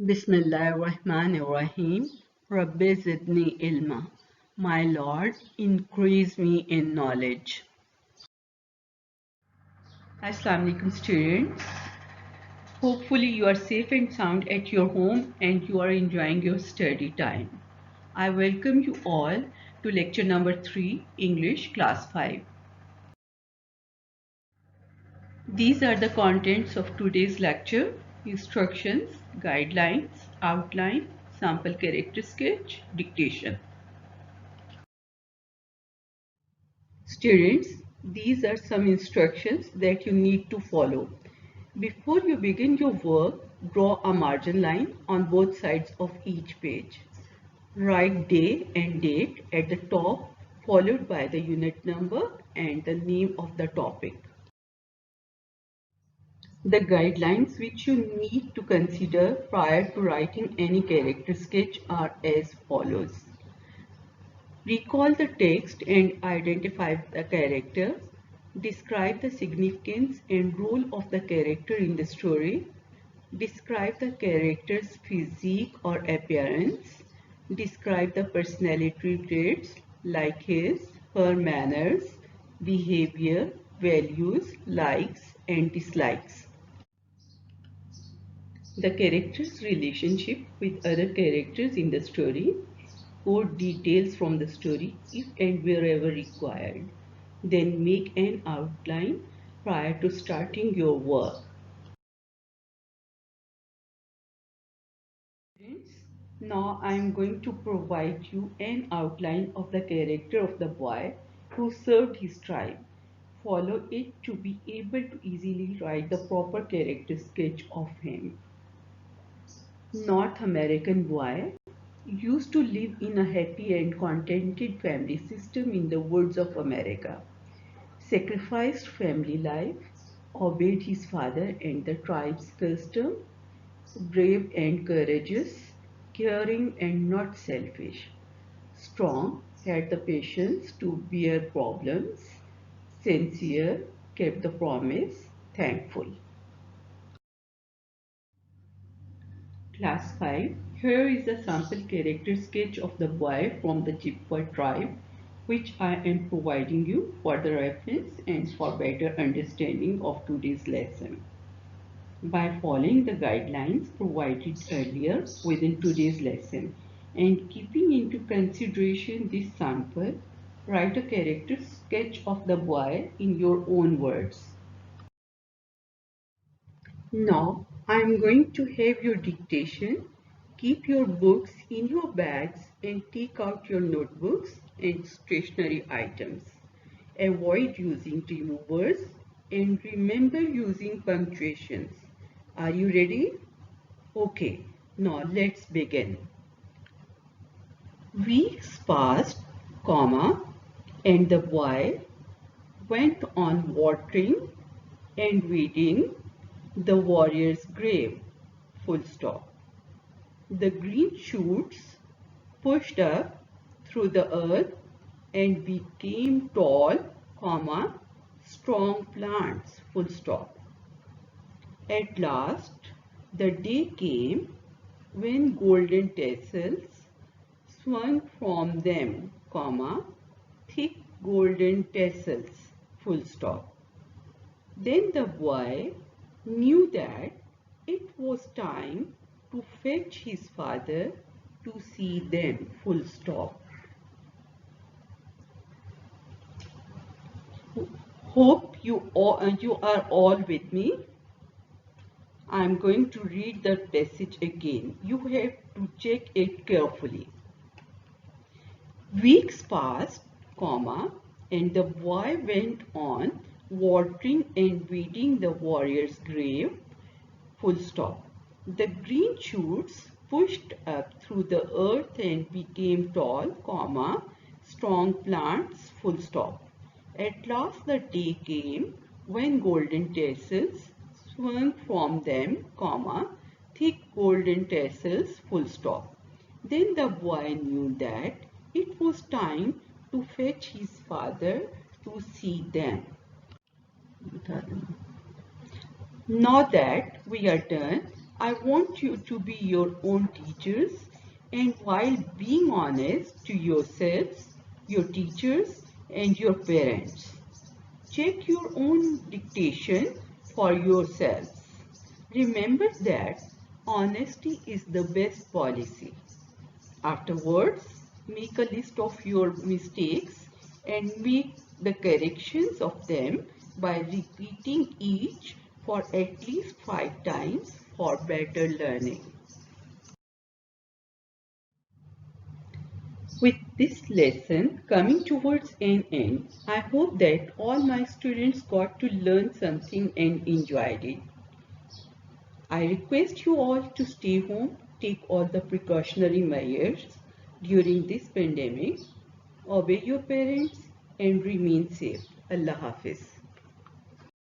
Bismillahirrahmanirrahim. Rabbi zidni ilma. My Lord, increase me in knowledge. Assalamu alaikum students. Hopefully you are safe and sound at your home and you are enjoying your study time. I welcome you all to lecture number 3, English class 5. These are the contents of today's lecture: instructions, guidelines, outline, sample character sketch, dictation. Students, these are some instructions that you need to follow. Before you begin your work, draw a margin line on both sides of each page. Write day and date at the top, followed by the unit number and the name of the topic. The guidelines which you need to consider prior to writing any character sketch are as follows. Recall the text and identify the character. Describe the significance and role of the character in the story. Describe the character's physique or appearance. Describe the personality traits like his, her manners, behavior, values, likes and dislikes. The character's relationship with other characters in the story. Quote details from the story if and wherever required. Then make an outline prior to starting your work. Students, now I am going to provide you an outline of the character of the boy who served his tribe. Follow it to be able to easily write the proper character sketch of him. North American boy used to live in a happy and contented family system in the woods of America. Sacrificed family life, obeyed his father and the tribe's custom, brave and courageous, caring and not selfish, strong, had the patience to bear problems, sincere, kept the promise, thankful. Class 5. Here is a sample character sketch of the boy from the Chippewa tribe, which I am providing you for the reference and for better understanding of today's lesson. By following the guidelines provided earlier within today's lesson and keeping into consideration this sample, write a character sketch of the boy in your own words. Now I am going to have your dictation. Keep your books in your bags and take out your notebooks and stationery items. Avoid using removers and remember using punctuations. Are you ready? Okay, now let's begin. Weeks passed, comma, and the boy went on watering and weeding the warrior's grave, full stop. The green shoots pushed up through the earth and became tall, comma, strong plants, full stop. At last, the day came when golden tassels swung from them, comma, thick golden tassels, full stop. Then the boy knew that it was time to fetch his father to see them, full stop. Hope you are all with me. I am going to read the passage again. You have to check it carefully. Weeks passed, comma, and the boy went on watering and weeding the warrior's grave, full stop. The green shoots pushed up through the earth and became tall, comma, strong plants, full stop. At last the day came when golden tassels swung from them, comma, thick golden tassels, full stop. Then the boy knew that it was time to fetch his father to see them. Now that we are done, I want you to be your own teachers and while being honest to yourselves, your teachers, and your parents. Check your own dictation for yourselves. Remember that honesty is the best policy. Afterwards, make a list of your mistakes and make the corrections of them by repeating each for at least 5 times for better learning. With this lesson coming towards an end, I hope that all my students got to learn something and enjoyed it. I request you all to stay home, take all the precautionary measures during this pandemic, obey your parents and remain safe. Allah Hafiz.